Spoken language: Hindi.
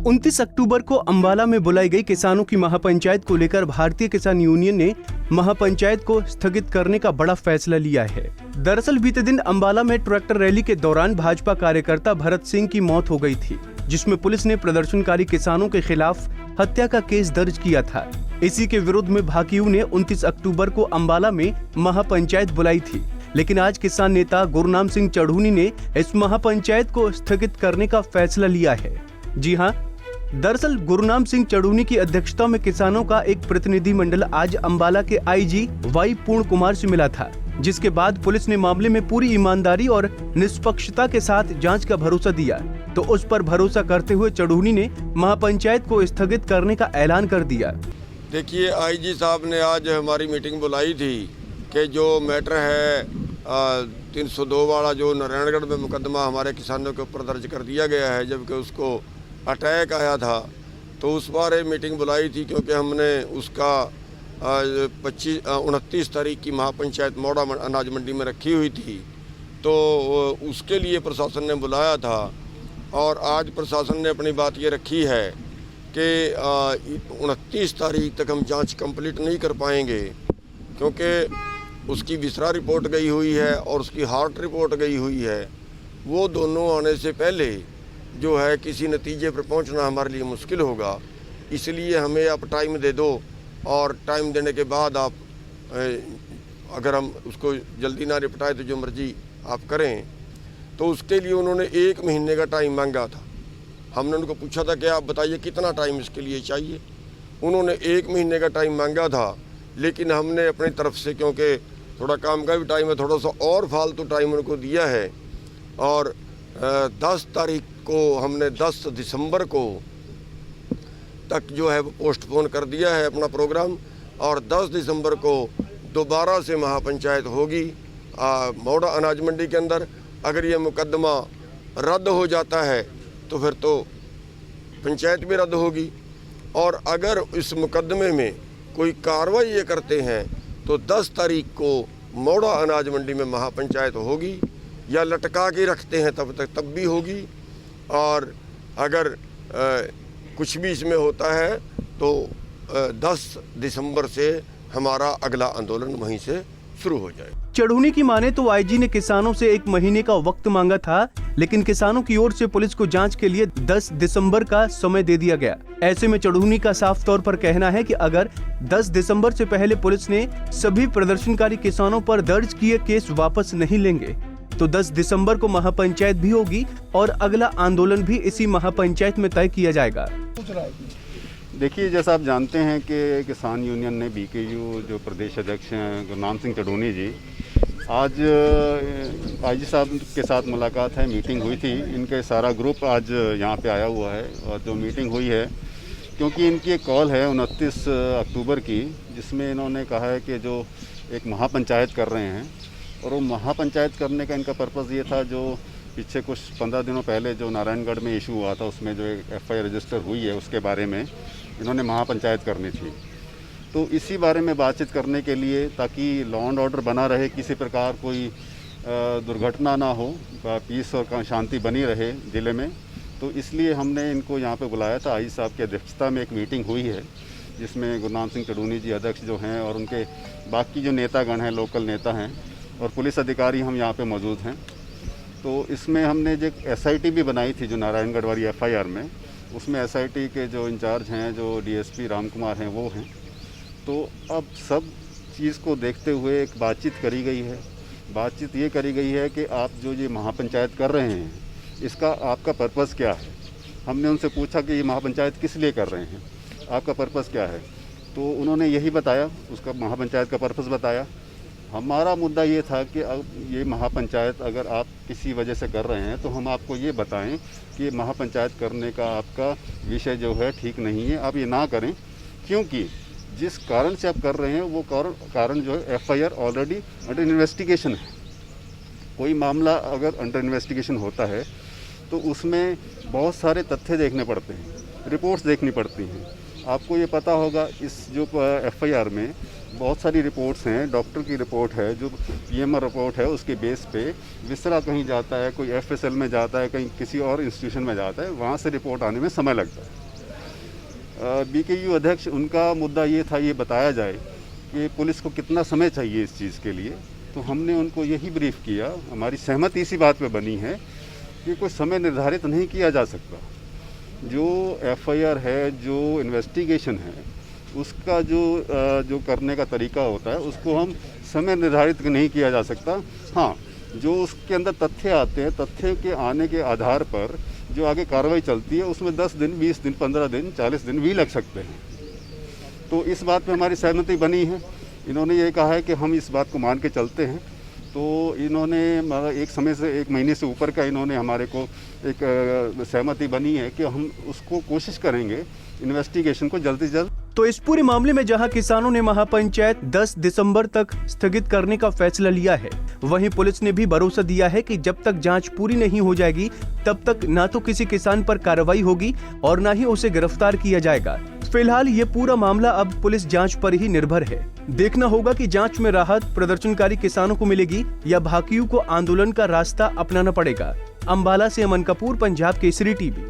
29 अक्टूबर को अंबाला में बुलाई गई किसानों की महापंचायत को लेकर भारतीय किसान यूनियन ने महापंचायत को स्थगित करने का बड़ा फैसला लिया है। दरअसल बीते दिन अंबाला में ट्रैक्टर रैली के दौरान भाजपा कार्यकर्ता भरत सिंह की मौत हो गई थी, जिसमें पुलिस ने प्रदर्शनकारी किसानों के खिलाफ हत्या का केस दर्ज किया था। इसी के विरोध में भाकियू ने 29 अक्टूबर को अंबाला में महापंचायत बुलाई थी, लेकिन आज किसान नेता गुरनाम सिंह चढ़ूनी ने इस महापंचायत को स्थगित करने का फैसला लिया है। जी हां, दरअसल गुरनाम सिंह चढ़ूनी की अध्यक्षता में किसानों का एक प्रतिनिधि मंडल आज अंबाला के आईजी वाई पूर्ण कुमार से मिला था, जिसके बाद पुलिस ने मामले में पूरी ईमानदारी और निष्पक्षता के साथ जांच का भरोसा दिया। तो उस पर भरोसा करते हुए चढ़ूनी ने महापंचायत को स्थगित करने का ऐलान कर दिया। देखिए, आईजी साहब ने आज हमारी मीटिंग बुलाई थी कि जो मैटर है 302 वाला जो नारायणगढ़ में मुकदमा हमारे किसानों के ऊपर दर्ज कर दिया गया है, जबकि उसको अटैक आया था, तो उस बारे में मीटिंग बुलाई थी, क्योंकि हमने उसका 29 तारीख की महापंचायत मौड़ा अनाज मंडी में रखी हुई थी, तो उसके लिए प्रशासन ने बुलाया था। और आज प्रशासन ने अपनी बात ये रखी है कि 29 तारीख तक हम जांच कंप्लीट नहीं कर पाएंगे, क्योंकि उसकी विसरा रिपोर्ट गई हुई है और उसकी हार्ट रिपोर्ट गई हुई है। वो दोनों आने से पहले जो है किसी नतीजे पर पहुंचना हमारे लिए मुश्किल होगा, इसलिए हमें आप टाइम दे दो, और टाइम देने के बाद आप अगर हम उसको जल्दी ना निपटाए तो जो मर्जी आप करें। तो उसके लिए उन्होंने 1 महीने का टाइम मांगा था। हमने उनको पूछा था कि आप बताइए कितना टाइम इसके लिए चाहिए। उन्होंने 1 महीने का टाइम मांगा था, लेकिन हमने अपनी तरफ से, क्योंकि थोड़ा काम का भी टाइम है, थोड़ा सा और फालतू टाइम उनको दिया है, और 10 तारीख को हमने 10 दिसंबर को तक जो है वो पोस्टपोन कर दिया है अपना प्रोग्राम, और 10 दिसंबर को दोबारा से महापंचायत होगी मौड़ा अनाज मंडी के अंदर। अगर ये मुकदमा रद्द हो जाता है तो फिर तो पंचायत भी रद्द होगी, और अगर इस मुकदमे में कोई कार्रवाई ये करते हैं तो 10 तारीख को मौड़ा अनाज मंडी में महापंचायत होगी, या लटका के रखते हैं तब भी होगी। और अगर कुछ भी इसमें होता है तो 10 दिसंबर से हमारा अगला आंदोलन वहीं से शुरू हो जाए। चढ़ूनी की माने तो आईजी ने किसानों से 1 महीने का वक्त मांगा था, लेकिन किसानों की ओर से पुलिस को जांच के लिए 10 दिसंबर का समय दे दिया गया। ऐसे में चढ़ूनी का साफ तौर पर कहना है कि अगर 10 दिसंबर से पहले पुलिस ने सभी प्रदर्शनकारी किसानों पर दर्ज किए केस वापस नहीं लेंगे तो 10 दिसंबर को महापंचायत भी होगी और अगला आंदोलन भी इसी महापंचायत में तय किया जाएगा। देखिए, जैसा आप जानते हैं कि किसान यूनियन ने बीकेयू जो प्रदेश अध्यक्ष हैं गुरनाम सिंह चढ़ूनी जी, आज आईजी साहब के साथ मुलाकात है, मीटिंग हुई थी। इनके सारा ग्रुप आज यहाँ पे आया हुआ है, और जो मीटिंग हुई है, क्योंकि इनकी एक कॉल है 29 अक्टूबर की, जिसमें इन्होंने कहा है कि जो एक महापंचायत कर रहे हैं, और वो महापंचायत करने का इनका पर्पज़ ये था, जो पीछे कुछ 15 दिनों पहले जो नारायणगढ़ में इशू हुआ था, उसमें जो एक FIR रजिस्टर हुई है, उसके बारे में इन्होंने महापंचायत करनी थी। तो इसी बारे में बातचीत करने के लिए, ताकि लॉ एंड ऑर्डर बना रहे, किसी प्रकार कोई दुर्घटना ना हो, पीस और शांति बनी रहे ज़िले में, तो इसलिए हमने इनको यहाँ पे बुलाया था। आईजी साहब की अध्यक्षता में एक मीटिंग हुई है, जिसमें गुरनाम सिंह चढ़ूनी जी अध्यक्ष जो हैं, और उनके बाकी जो नेतागण हैं, लोकल नेता हैं, और पुलिस अधिकारी हम यहाँ पे मौजूद हैं। तो इसमें हमने जो SIT भी बनाई थी, जो नारायणगढ़ वाली FIR में, उसमें SIT के जो इंचार्ज हैं, जो DSP राम कुमार हैं, वो हैं। तो अब सब चीज़ को देखते हुए एक बातचीत करी गई है। बातचीत ये करी गई है कि आप जो ये महापंचायत कर रहे हैं, इसका आपका पर्पज़ क्या है। हमने उनसे पूछा कि ये महापंचायत किस लिए कर रहे हैं, आपका पर्पज़ क्या है, तो उन्होंने यही बताया, उसका महापंचायत का पर्पज़ बताया। हमारा मुद्दा ये था कि अब ये महापंचायत अगर आप किसी वजह से कर रहे हैं, तो हम आपको ये बताएं कि महापंचायत करने का आपका विषय जो है ठीक नहीं है, आप ये ना करें, क्योंकि जिस कारण से आप कर रहे हैं वो कारण जो है FIR ऑलरेडी अंडर इन्वेस्टिगेशन है। कोई मामला अगर अंडर इन्वेस्टिगेशन होता है तो उसमें बहुत सारे तथ्य देखने पड़ते हैं, रिपोर्ट्स देखनी पड़ती हैं। आपको ये पता होगा, इस जो FIR में बहुत सारी रिपोर्ट्स हैं, डॉक्टर की रिपोर्ट है, जो पीएमआर रिपोर्ट है, उसके बेस पे विसरा कहीं जाता है, कोई एफएसएल में जाता है, कहीं किसी और इंस्टीट्यूशन में जाता है, वहाँ से रिपोर्ट आने में समय लगता है। बीकेयू अध्यक्ष, उनका मुद्दा ये था, ये बताया जाए कि पुलिस को कितना समय चाहिए इस चीज़ के लिए। तो हमने उनको यही ब्रीफ किया, हमारी सहमति इसी बात पे बनी है कि कोई समय निर्धारित नहीं किया जा सकता। जो एफआईआर है, जो इन्वेस्टिगेशन है, उसका जो करने का तरीका होता है, उसको हम समय निर्धारित नहीं किया जा सकता। हाँ, जो उसके अंदर तथ्य आते हैं, तथ्य के आने के आधार पर जो आगे कार्रवाई चलती है, उसमें 10 दिन, 20 दिन, 15 दिन, 40 दिन भी लग सकते हैं। तो इस बात पे हमारी सहमति बनी है। इन्होंने ये कहा है कि हम इस बात को मान के चलते हैं। तो इन्होंने एक महीने से ऊपर का इन्होंने हमारे को एक सहमति बनी है कि हम उसको कोशिश करेंगे इन्वेस्टिगेशन को जल्द से जल्द। तो इस पूरे मामले में जहां किसानों ने महापंचायत 10 दिसंबर तक स्थगित करने का फैसला लिया है, वहीं पुलिस ने भी भरोसा दिया है कि जब तक जांच पूरी नहीं हो जाएगी तब तक न तो किसी किसान पर कार्रवाई होगी और न ही उसे गिरफ्तार किया जाएगा। फिलहाल ये पूरा मामला अब पुलिस जांच पर ही निर्भर है। देखना होगा कि जांच में राहत प्रदर्शनकारी किसानों को मिलेगी या भाकियों को आंदोलन का रास्ता अपनाना पड़ेगा। अंबाला से अमन कपूर, पंजाब केसरी टीवी।